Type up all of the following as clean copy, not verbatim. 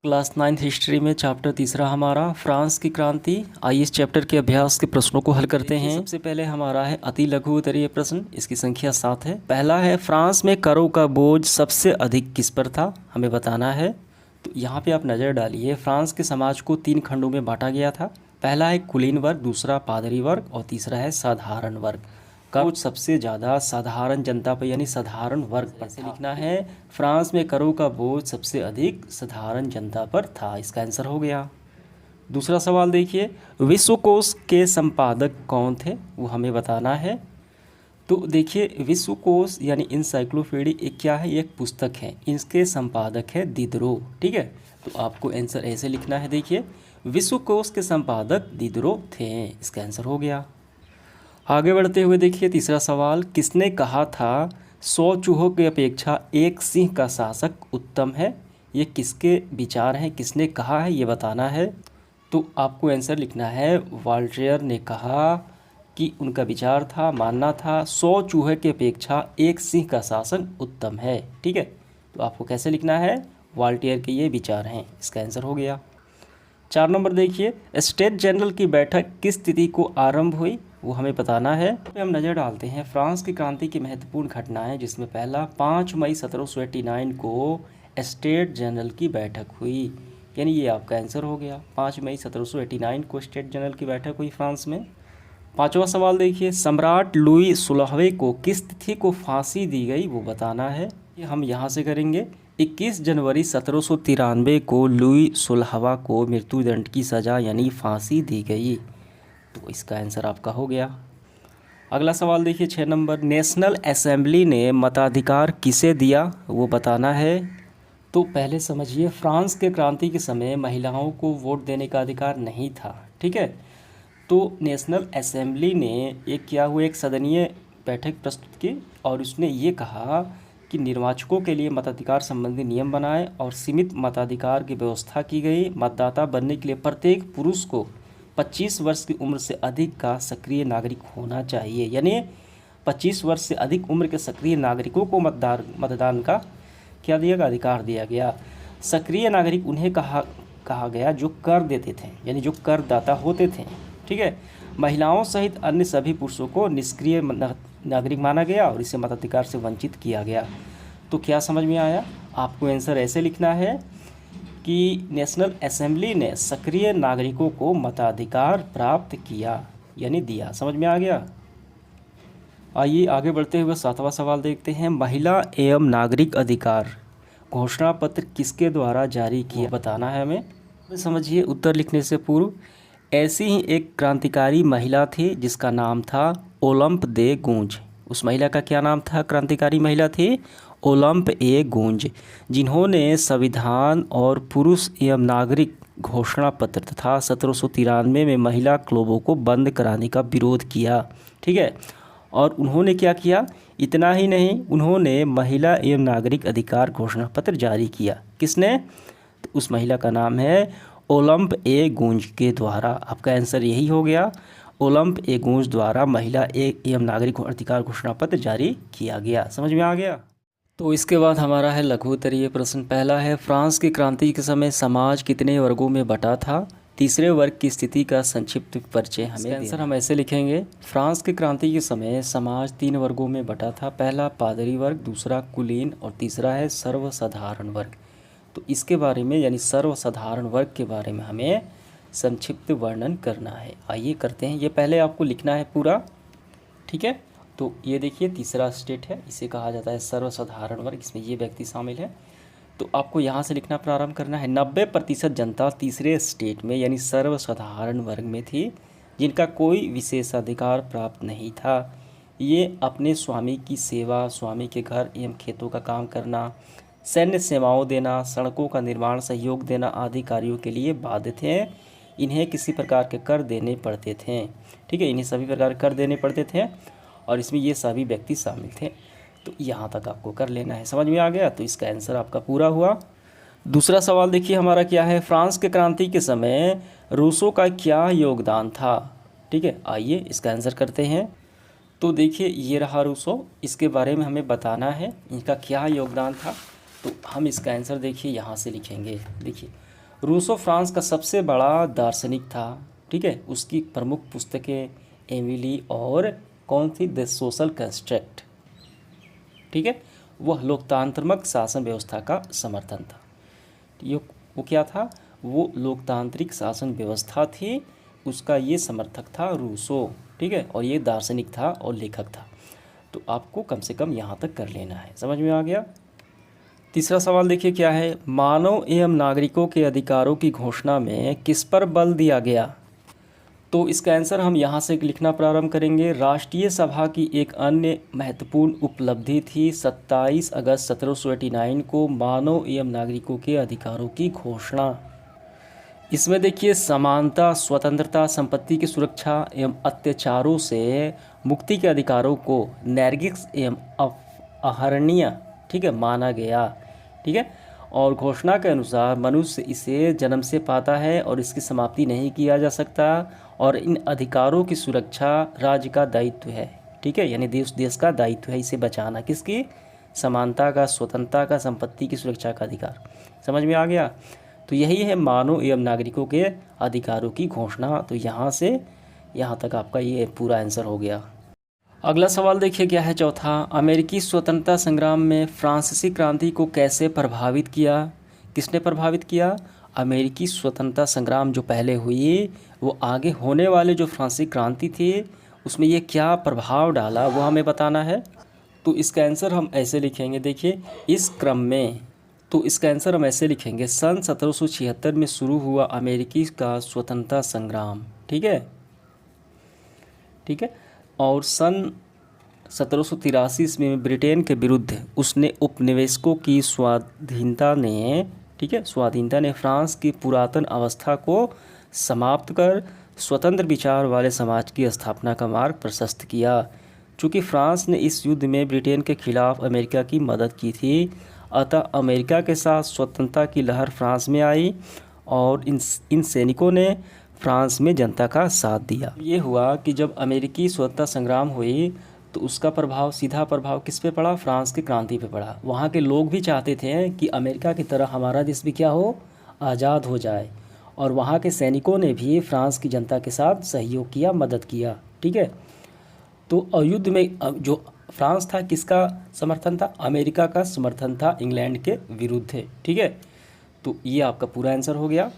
Class 9 history में chapter तीसरा हमारा फ्रांस की क्रांति। आइए इस चैप्टर के अभ्यास के प्रश्नों को हल करते हैं। सबसे पहले हमारा है अति लघु उत्तरीय प्रश्न, इसकी संख्या 7 है। पहला है, फ्रांस में करों का बोझ सबसे अधिक किस पर था, हमें बताना है। तो यहाँ पे आप नज़र डालिए, फ्रांस के समाज को 3 खंडों में बांटा गया था। पहला है कुलीन वर्ग, दूसरा पादरी वर्ग और तीसरा है साधारण वर्ग। बोझ सबसे ज़्यादा साधारण जनता पर यानी साधारण वर्ग पर से लिखना है। फ्रांस में करों का बोझ सबसे अधिक साधारण जनता पर था, इसका आंसर हो गया। दूसरा सवाल देखिए, विश्वकोश के संपादक कौन थे, वो हमें बताना है। तो देखिए, विश्वकोश यानी इंसाइक्लोपीडिया एक क्या है, एक पुस्तक है, इसके संपादक है दिदरो। ठीक है, तो आपको आंसर ऐसे लिखना है। देखिए, विश्वकोश के संपादक दिदरो थे, इसका आंसर हो गया। आगे बढ़ते हुए देखिए तीसरा सवाल, किसने कहा था 100 चूहों की अपेक्षा एक सिंह का शासक उत्तम है, ये किसके विचार हैं, किसने कहा है, ये बताना है। तो आपको आंसर लिखना है, वॉल्टेयर ने कहा कि उनका विचार था, मानना था 100 चूहे की अपेक्षा एक सिंह का शासन उत्तम है। ठीक है, तो आपको कैसे लिखना है, वॉल्टेयर के ये विचार हैं, इसका आंसर हो गया। 4 नंबर देखिए, स्टेट जनरल की बैठक किस तिथि को आरंभ हुई, वो हमें बताना है। हम नज़र डालते हैं फ्रांस की क्रांति की महत्वपूर्ण घटनाएं, जिसमें पहला 5 मई 1789 को स्टेट जनरल की बैठक हुई, यानी ये आपका आंसर हो गया। 5 मई 1789 को स्टेट जनरल की बैठक हुई फ्रांस में। 5वां सवाल देखिए, सम्राट लुई 16वें को किस तिथि को फांसी दी गई, वो बताना है। ये हम यहाँ से करेंगे। 21 जनवरी 1793 को लुई 16वां को मृत्युदंड की सज़ा यानी फांसी दी गई, तो इसका आंसर आपका हो गया। अगला सवाल देखिए 6 नंबर, नेशनल असेंबली ने मताधिकार किसे दिया, वो बताना है। तो पहले समझिए, फ्रांस के क्रांति के समय महिलाओं को वोट देने का अधिकार नहीं था। ठीक है, तो नेशनल असेंबली ने एक किया हुआ एक सदनीय बैठक प्रस्तुत की और उसने ये कहा कि निर्वाचकों के लिए मताधिकार संबंधी नियम बनाए और सीमित मताधिकार की व्यवस्था की गई। मतदाता बनने के लिए प्रत्येक पुरुष को 25 वर्ष की उम्र से अधिक का सक्रिय नागरिक होना चाहिए, यानी 25 वर्ष से अधिक उम्र के सक्रिय नागरिकों को मतदान का क्या दिया गया, अधिकार दिया गया। सक्रिय नागरिक उन्हें कहा गया जो कर देते थे, यानी जो करदाता होते थे। ठीक है, महिलाओं सहित अन्य सभी पुरुषों को निष्क्रिय नागरिक माना गया और इसे मताधिकार से वंचित किया गया। तो क्या समझ में आया, आपको आंसर ऐसे लिखना है कि नेशनल असेंबली ने सक्रिय नागरिकों को मताधिकार प्राप्त किया, यानी दिया। समझ में आ गया। आइए आगे बढ़ते हुए 7वां सवाल देखते हैं, महिला एवं नागरिक अधिकार घोषणा पत्र किसके द्वारा जारी किया, बताना है हमें। समझिए, उत्तर लिखने से पूर्व ऐसी ही एक क्रांतिकारी महिला थी जिसका नाम था ओलंप दे गूंज। उस महिला का क्या नाम था, क्रांतिकारी महिला थी ओलंप ए गूंज, जिन्होंने संविधान और पुरुष एवं नागरिक घोषणा पत्र तथा 1793 में महिला क्लबों को बंद कराने का विरोध किया। ठीक है, और उन्होंने क्या किया, इतना ही नहीं, उन्होंने महिला एवं नागरिक अधिकार घोषणा पत्र जारी किया। किसने, तो उस महिला का नाम है ओलंप ए गूंज के द्वारा। आपका आंसर यही हो गया, ओलंप ए गूंज द्वारा महिला एवं नागरिक अधिकार घोषणा पत्र जारी किया गया। समझ में आ गया। तो इसके बाद हमारा है लघु उत्तरीय प्रश्न। पहला है, फ्रांस की क्रांति के समय समाज कितने वर्गों में बटा था, तीसरे वर्ग की स्थिति का संक्षिप्त परिचय हमें। आंसर हम ऐसे लिखेंगे, फ्रांस की क्रांति के समय समाज 3 वर्गों में बटा था। पहला पादरी वर्ग, दूसरा कुलीन और तीसरा है सर्वसाधारण वर्ग। तो इसके बारे में यानी सर्वसाधारण वर्ग के बारे में हमें संक्षिप्त वर्णन करना है। आइए करते हैं, ये पहले आपको लिखना है पूरा। ठीक है, तो ये देखिए तीसरा स्टेट है, इसे कहा जाता है सर्वसाधारण वर्ग, इसमें ये व्यक्ति शामिल है। तो आपको यहाँ से लिखना प्रारंभ करना है, 90% जनता तीसरे स्टेट में यानी सर्वसाधारण वर्ग में थी, जिनका कोई विशेषाधिकार प्राप्त नहीं था। ये अपने स्वामी की सेवा, स्वामी के घर एवं खेतों का काम करना, सैन्य सेवाओं देना, सड़कों का निर्माण सहयोग देना आदि कार्यों के लिए बाध्य थे। इन्हें किसी प्रकार के कर देने पड़ते थे। ठीक है, इन्हें सभी प्रकार कर देने पड़ते थे और इसमें ये सभी व्यक्ति शामिल थे। तो यहाँ तक आपको कर लेना है। समझ में आ गया, तो इसका आंसर आपका पूरा हुआ। दूसरा सवाल देखिए हमारा क्या है, फ्रांस के क्रांति के समय रूसों का क्या योगदान था। ठीक है, आइए इसका आंसर करते हैं। तो देखिए ये रहा रूसो, इसके बारे में हमें बताना है इनका क्या योगदान था। तो हम इसका आंसर देखिए यहाँ से लिखेंगे। देखिए रूसो फ्रांस का सबसे बड़ा दार्शनिक था, ठीक है। उसकी प्रमुख पुस्तकें एमिली और कौन थी, द सोशल कंस्ट्रक्ट, ठीक है। वह लोकतांत्रिक शासन व्यवस्था का समर्थन था। ये वो क्या था, वो लोकतांत्रिक शासन व्यवस्था थी, उसका ये समर्थक था रूसो, ठीक है। और ये दार्शनिक था और लेखक था। तो आपको कम से कम यहाँ तक कर लेना है, समझ में आ गया। तीसरा सवाल देखिए क्या है, मानव एवं नागरिकों के अधिकारों की घोषणा में किस पर बल दिया गया। तो इसका आंसर हम यहाँ से लिखना प्रारंभ करेंगे। राष्ट्रीय सभा की एक अन्य महत्वपूर्ण उपलब्धि थी 27 अगस्त 1789 को मानव एवं नागरिकों के अधिकारों की घोषणा। इसमें देखिए समानता, स्वतंत्रता, संपत्ति की सुरक्षा एवं अत्याचारों से मुक्ति के अधिकारों को नैर्गिक एवं अहरणीय, ठीक है, माना गया, ठीक है। और घोषणा के अनुसार मनुष्य इसे जन्म से पाता है और इसकी समाप्ति नहीं किया जा सकता, और इन अधिकारों की सुरक्षा राज्य का दायित्व है, ठीक है। यानी देश का दायित्व है इसे बचाना, किसकी, समानता का, स्वतंत्रता का, संपत्ति की सुरक्षा का अधिकार। समझ में आ गया। तो यही है मानव एवं नागरिकों के अधिकारों की घोषणा। तो यहाँ से यहाँ तक आपका ये पूरा आंसर हो गया। अगला सवाल देखिए क्या है, चौथा, अमेरिकी स्वतंत्रता संग्राम में फ्रांसीसी क्रांति को कैसे प्रभावित किया। किसने प्रभावित किया, अमेरिकी स्वतंत्रता संग्राम जो पहले हुई, वो आगे होने वाले जो फ्रांसीसी क्रांति थी उसमें ये क्या प्रभाव डाला, वो हमें बताना है। तो इसका आंसर हम ऐसे लिखेंगे, देखिए इस क्रम में, तो इसका आंसर हम ऐसे लिखेंगे, सन 1776 में शुरू हुआ अमेरिकी का स्वतंत्रता संग्राम, ठीक है, ठीक है। और सन 1783 ईस्वी में ब्रिटेन के विरुद्ध उसने उपनिवेशकों की स्वाधीनता ने, ठीक है, स्वाधीनता ने फ्रांस की पुरातन अवस्था को समाप्त कर स्वतंत्र विचार वाले समाज की स्थापना का मार्ग प्रशस्त किया। चूँकि फ्रांस ने इस युद्ध में ब्रिटेन के खिलाफ अमेरिका की मदद की थी, अतः अमेरिका के साथ स्वतंत्रता की लहर फ्रांस में आई और इन सैनिकों ने फ्रांस में जनता का साथ दिया। ये हुआ कि जब अमेरिकी स्वतंत्रता संग्राम हुई तो उसका प्रभाव, सीधा प्रभाव किस पे पड़ा, फ्रांस की क्रांति पे पड़ा। वहाँ के लोग भी चाहते थे कि अमेरिका की तरह हमारा देश भी क्या हो, आज़ाद हो जाए, और वहाँ के सैनिकों ने भी फ्रांस की जनता के साथ सहयोग किया, मदद किया, ठीक है। तो युद्ध में जो फ्रांस था किसका समर्थन था, अमेरिका का समर्थन था इंग्लैंड के विरुद्ध है, ठीक है। तो ये आपका पूरा आंसर हो गया।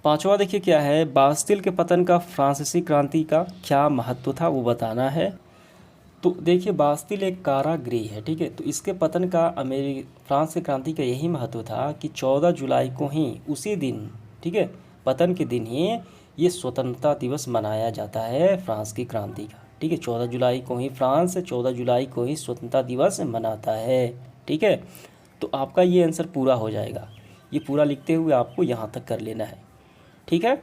पांचवा देखिए क्या है, बास्तिल के पतन का फ्रांसीसी क्रांति का क्या महत्व था, वो बताना है। तो देखिए बास्तिल एक कारागृह है, ठीक है। तो इसके पतन का फ्रांस की क्रांति का यही महत्व था कि 14 जुलाई को ही, उसी दिन, ठीक है, पतन के दिन ही ये स्वतंत्रता दिवस मनाया जाता है फ्रांस की क्रांति का, ठीक है। 14 जुलाई को ही फ्रांस 14 जुलाई को ही स्वतंत्रता दिवस मनाता है, ठीक है। तो आपका ये आंसर पूरा हो जाएगा। ये पूरा लिखते हुए आपको यहाँ तक कर लेना है, ठीक है।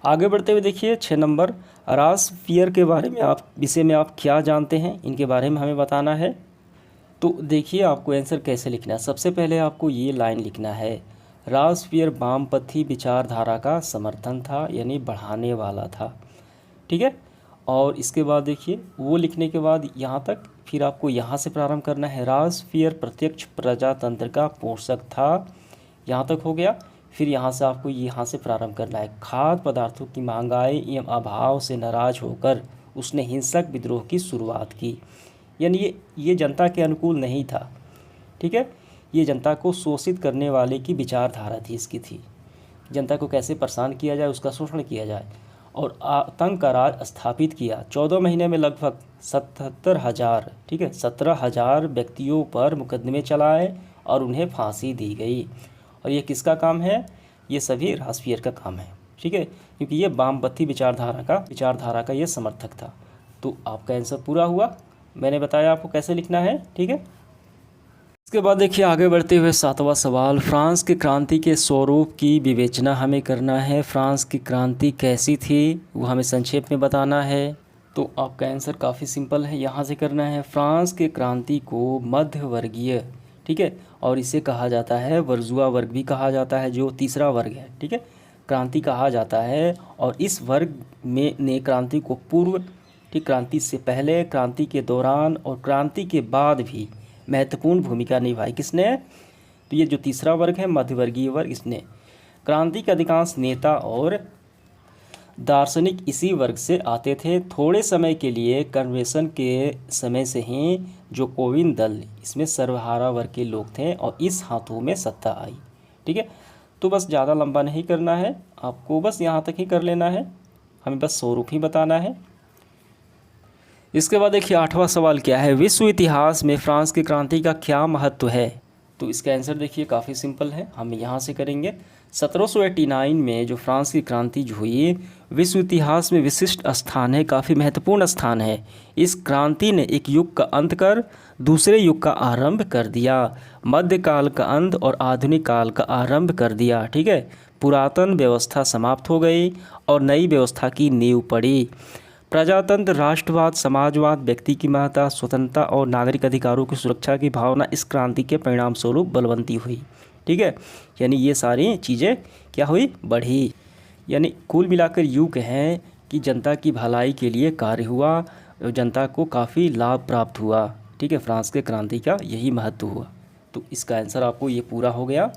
आगे बढ़ते हुए देखिए 6 नंबर, रास्पियर के बारे में विषय में आप क्या जानते हैं, इनके बारे में हमें बताना है। तो देखिए आपको आंसर कैसे लिखना है। सबसे पहले आपको ये लाइन लिखना है, रास्पियर वामपंथी विचारधारा का समर्थन था, यानी बढ़ाने वाला था, ठीक है। और इसके बाद देखिए वो लिखने के बाद यहाँ तक फिर आपको यहाँ से प्रारंभ करना है, रास्पियर प्रत्यक्ष प्रजातंत्र का पोषक था, यहाँ तक हो गया। फिर यहाँ से आपको यहाँ से प्रारंभ करना है, खाद्य पदार्थों की महंगाई एवं अभाव से नाराज होकर उसने हिंसक विद्रोह की शुरुआत की। यानी ये जनता के अनुकूल नहीं था, ठीक है। ये जनता को शोषित करने वाले की विचारधारा थी, इसकी थी, जनता को कैसे परेशान किया जाए, उसका शोषण किया जाए, और आतंक का राज स्थापित किया। 14 महीने में लगभग 77,000, ठीक है, 17,000 व्यक्तियों पर मुकदमे चलाए और उन्हें फांसी दी गई। और ये किसका काम है, ये सभी रास्पियर का काम है, ठीक है, क्योंकि ये वामपंथी विचारधारा का ये समर्थक था। तो आपका आंसर पूरा हुआ, मैंने बताया आपको कैसे लिखना है, ठीक है। इसके बाद देखिए आगे बढ़ते हुए 7वां सवाल, फ्रांस की क्रांति के स्वरूप की विवेचना हमें करना है। फ्रांस की क्रांति कैसी थी वो हमें संक्षेप में बताना है। तो आपका आंसर काफ़ी सिंपल है, यहाँ से करना है, फ्रांस की क्रांति को मध्य वर्गीय, ठीक है, और इसे कहा जाता है वर्जुआ वर्ग भी कहा जाता है, जो तीसरा वर्ग है, ठीक है, क्रांति कहा जाता है। और इस वर्ग में ने क्रांति को पूर्व, ठीक, क्रांति से पहले, क्रांति के दौरान और क्रांति के बाद भी महत्वपूर्ण भूमिका निभाई। किसने, तो ये जो तीसरा वर्ग है मध्यवर्गीय वर्ग, इसने। क्रांति के अधिकांश नेता और दार्शनिक इसी वर्ग से आते थे। थोड़े समय के लिए कन्वेंशन के समय से ही जो कोविन दल, इसमें सर्वहारा वर्ग के लोग थे और इस हाथों में सत्ता आई। ठीक है, तो बस ज़्यादा लंबा नहीं करना है आपको, बस यहाँ तक ही कर लेना है, हमें बस स्वरूप ही बताना है। इसके बाद देखिए 8वां सवाल क्या है, विश्व इतिहास में फ्रांस की क्रांति का क्या महत्व है। तो इसका आंसर देखिए काफ़ी सिंपल है, हम यहाँ से करेंगे। 1789 में जो फ्रांस की क्रांति जो हुई, विश्व इतिहास में विशिष्ट स्थान है, काफ़ी महत्वपूर्ण स्थान है। इस क्रांति ने एक युग का अंत कर दूसरे युग का आरंभ कर दिया, मध्यकाल का अंत और आधुनिक काल का आरंभ कर दिया। ठीक है, पुरातन व्यवस्था समाप्त हो गई और नई व्यवस्था की नींव पड़ी। प्रजातंत्र, राष्ट्रवाद, समाजवाद, व्यक्ति की महत्ता, स्वतंत्रता और नागरिक अधिकारों की सुरक्षा की भावना इस क्रांति के परिणाम स्वरूप बलवंती हुई। ठीक है, यानी ये सारी चीज़ें क्या हुई, बढ़ी। यानी कुल मिलाकर यूँ कहें कि जनता की भलाई के लिए कार्य हुआ, जनता को काफ़ी लाभ प्राप्त हुआ। ठीक है, फ्रांस के क्रांति का यही महत्व हुआ। तो इसका आंसर आपको ये पूरा हो गया।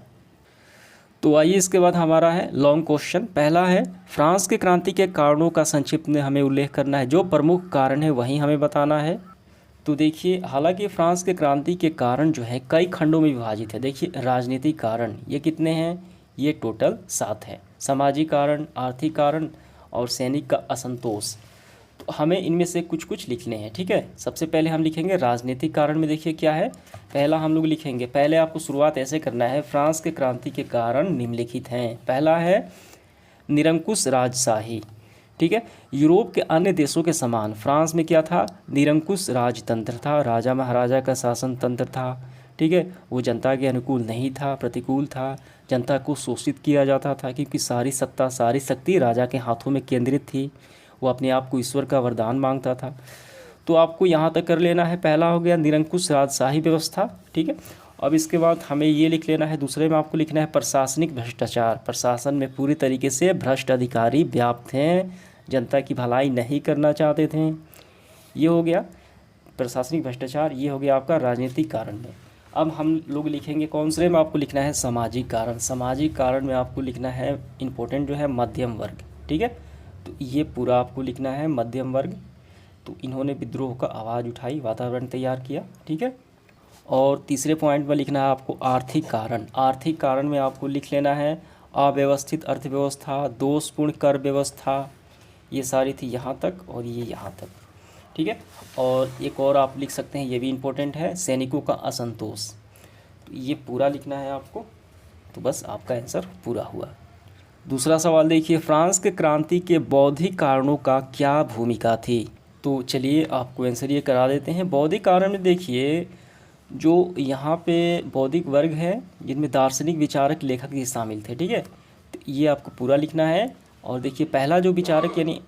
तो आइए इसके बाद हमारा है लॉन्ग क्वेश्चन। पहला है, फ्रांस की क्रांति के कारणों का संक्षिप्त में हमें उल्लेख करना है, जो प्रमुख कारण है वही हमें बताना है। तो देखिए, हालांकि फ्रांस के क्रांति के कारण जो है कई खंडों में विभाजित है। देखिए, राजनीतिक कारण ये कितने हैं, ये टोटल 7 है। सामाजिक कारण, आर्थिक कारण और सैनिक का असंतोष। तो हमें इनमें से कुछ कुछ लिखने हैं। ठीक है, सबसे पहले हम लिखेंगे राजनीतिक कारण में। देखिए क्या है, पहला हम लोग लिखेंगे, पहले आपको शुरुआत ऐसे करना है, फ्रांस के क्रांति के कारण निम्नलिखित हैं। पहला है निरंकुश राजशाही। ठीक है, यूरोप के अन्य देशों के समान फ्रांस में क्या था, निरंकुश राजतंत्र था, राजा महाराजा का शासन तंत्र था। ठीक है, वो जनता के अनुकूल नहीं था, प्रतिकूल था, जनता को शोषित किया जाता था, क्योंकि सारी सत्ता, सारी शक्ति राजा के हाथों में केंद्रित थी। वो अपने आप को ईश्वर का वरदान मांगता था। तो आपको यहाँ तक कर लेना है, पहला हो गया निरंकुश राजशाही व्यवस्था। ठीक है, अब इसके बाद हमें ये लिख लेना है, दूसरे में आपको लिखना है प्रशासनिक भ्रष्टाचार। प्रशासन में पूरी तरीके से भ्रष्ट अधिकारी व्याप्त हैं, जनता की भलाई नहीं करना चाहते थे। ये हो गया प्रशासनिक भ्रष्टाचार, ये हो गया आपका राजनीतिक कारण में। अब हम लोग लिखेंगे कौन से में, आपको लिखना है सामाजिक कारण। सामाजिक कारण में आपको लिखना है इम्पोर्टेंट जो है मध्यम वर्ग। ठीक है, तो ये पूरा आपको लिखना है मध्यम वर्ग। तो इन्होंने विद्रोह का आवाज़ उठाई, वातावरण तैयार किया। ठीक है, और तीसरे पॉइंट में लिखना है आपको आर्थिक कारण। आर्थिक कारण में आपको लिख लेना है अव्यवस्थित अर्थव्यवस्था, दोषपूर्ण कर व्यवस्था, ये सारी थी यहाँ तक और ये यहाँ तक। ठीक है, और एक और आप लिख सकते हैं, ये भी इम्पोर्टेंट है, सैनिकों का असंतोष। तो ये पूरा लिखना है आपको। तो बस आपका आंसर पूरा हुआ। दूसरा सवाल देखिए, फ्रांस के क्रांति के बौद्धिक कारणों का क्या भूमिका थी। तो चलिए आपको आंसर ये करा देते हैं। बौद्धिक कारण में देखिए, जो यहाँ पे बौद्धिक वर्ग है जिनमें दार्शनिक विचारक लेखक भी शामिल थे। ठीक है, तो ये आपको पूरा लिखना है। और देखिए पहला जो विचारक यानी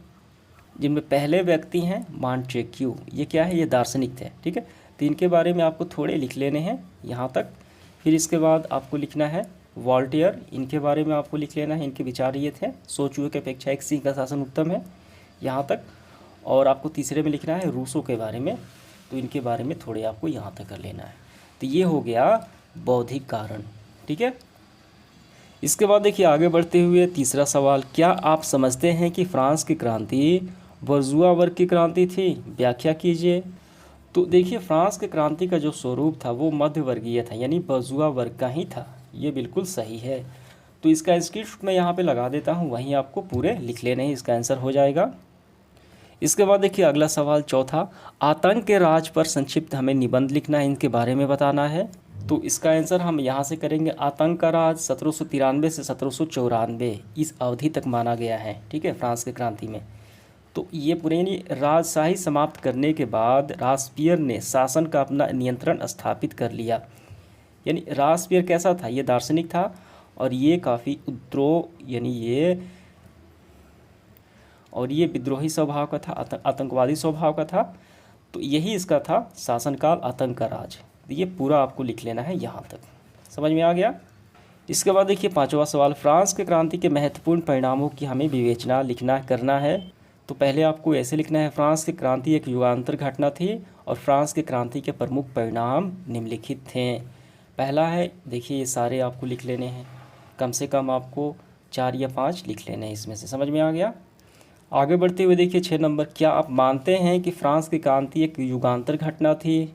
जिनमें पहले व्यक्ति हैं मॉन्टेस्क्यू, ये क्या है, ये दार्शनिक थे। ठीक है, तो इनके बारे में आपको थोड़े लिख लेने हैं यहाँ तक। फिर इसके बाद आपको लिखना है वॉल्टेयर, इनके बारे में आपको लिख लेना है, इनके विचार ये थे, सौ चूहे की अपेक्षा एक सिंह का शासन उत्तम है, यहाँ तक। और आपको तीसरे में लिखना है रूसो के बारे में, तो इनके बारे में थोड़े आपको यहाँ तक कर लेना है। तो ये हो गया बौद्धिक कारण। ठीक है, इसके बाद देखिए आगे बढ़ते हुए तीसरा सवाल, क्या आप समझते हैं कि फ्रांस की क्रांति बुर्जुआ वर्ग की क्रांति थी, व्याख्या कीजिए। तो देखिए फ्रांस की क्रांति का जो स्वरूप था वो मध्य वर्गीय था, यानी बुर्जुआ वर्ग का ही था, ये बिल्कुल सही है। तो इसका स्क्रीनशॉट मैं यहाँ पे लगा देता हूँ, वहीं आपको पूरे लिख लेने हैं, इसका आंसर हो जाएगा। इसके बाद देखिए अगला सवाल चौथा, आतंक के राज पर संक्षिप्त हमें निबंध लिखना है, इनके बारे में बताना है। तो इसका आंसर हम यहाँ से करेंगे, आतंक का राज 1793 से 1794 इस अवधि तक माना गया है। ठीक है, फ्रांस की क्रांति में। तो ये पुरानी राजशाही समाप्त करने के बाद रास्पियर ने शासन का अपना नियंत्रण स्थापित कर लिया। यानी रास्पियर कैसा था, ये दार्शनिक था और ये काफ़ी ये विद्रोही स्वभाव का था, आतंकवादी स्वभाव का था। तो यही इसका था शासनकाल, आतंक का राज। ये पूरा आपको लिख लेना है यहाँ तक, समझ में आ गया। इसके बाद देखिए पांचवा सवाल, फ्रांस के क्रांति के महत्वपूर्ण परिणामों की हमें विवेचना करना है। तो पहले आपको ऐसे लिखना है, फ्रांस की क्रांति एक युगांतर घटना थी और फ्रांस की क्रांति के प्रमुख परिणाम निम्नलिखित थे। पहला है, देखिए ये सारे आपको लिख लेने हैं, कम से कम आपको 4 या 5 लिख लेने हैं इसमें से। समझ में आ गया। आगे बढ़ते हुए देखिए 6 नंबर, क्या आप मानते हैं कि फ्रांस की क्रांति एक युगांतर घटना थी?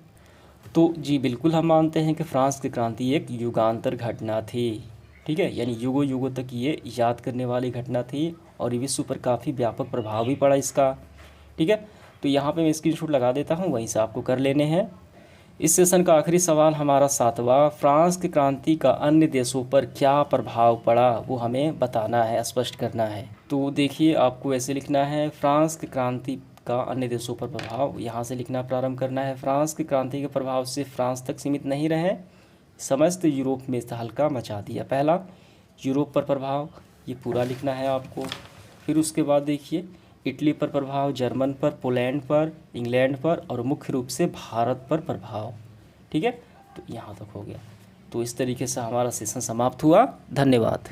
तो जी बिल्कुल हम मानते हैं कि फ्रांस की क्रांति एक युगांतर घटना थी। ठीक है, यानी युगों युगों तक ये याद करने वाली घटना थी और विश्व पर काफ़ी व्यापक प्रभाव भी पड़ा इसका। ठीक है, तो यहाँ पे मैं स्क्रीनशॉट लगा देता हूँ, वहीं से आपको कर लेने हैं। इस सेशन का आखिरी सवाल हमारा 7वां, फ्रांस की क्रांति का अन्य देशों पर क्या प्रभाव पड़ा वो हमें बताना है, स्पष्ट करना है। तो देखिए आपको ऐसे लिखना है, फ्रांस की क्रांति का अन्य देशों पर प्रभाव, यहाँ से लिखना प्रारंभ करना है। फ्रांस की क्रांति के प्रभाव से फ्रांस तक सीमित नहीं रहे, समस्त यूरोप में तहलका मचा दिया। पहला यूरोप पर प्रभाव, ये पूरा लिखना है आपको। फिर उसके बाद देखिए इटली पर प्रभाव, जर्मन पर, पोलैंड पर, इंग्लैंड पर और मुख्य रूप से भारत पर प्रभाव। ठीक है, तो यहाँ तक हो गया। तो इस तरीके से हमारा सेशन समाप्त हुआ। धन्यवाद।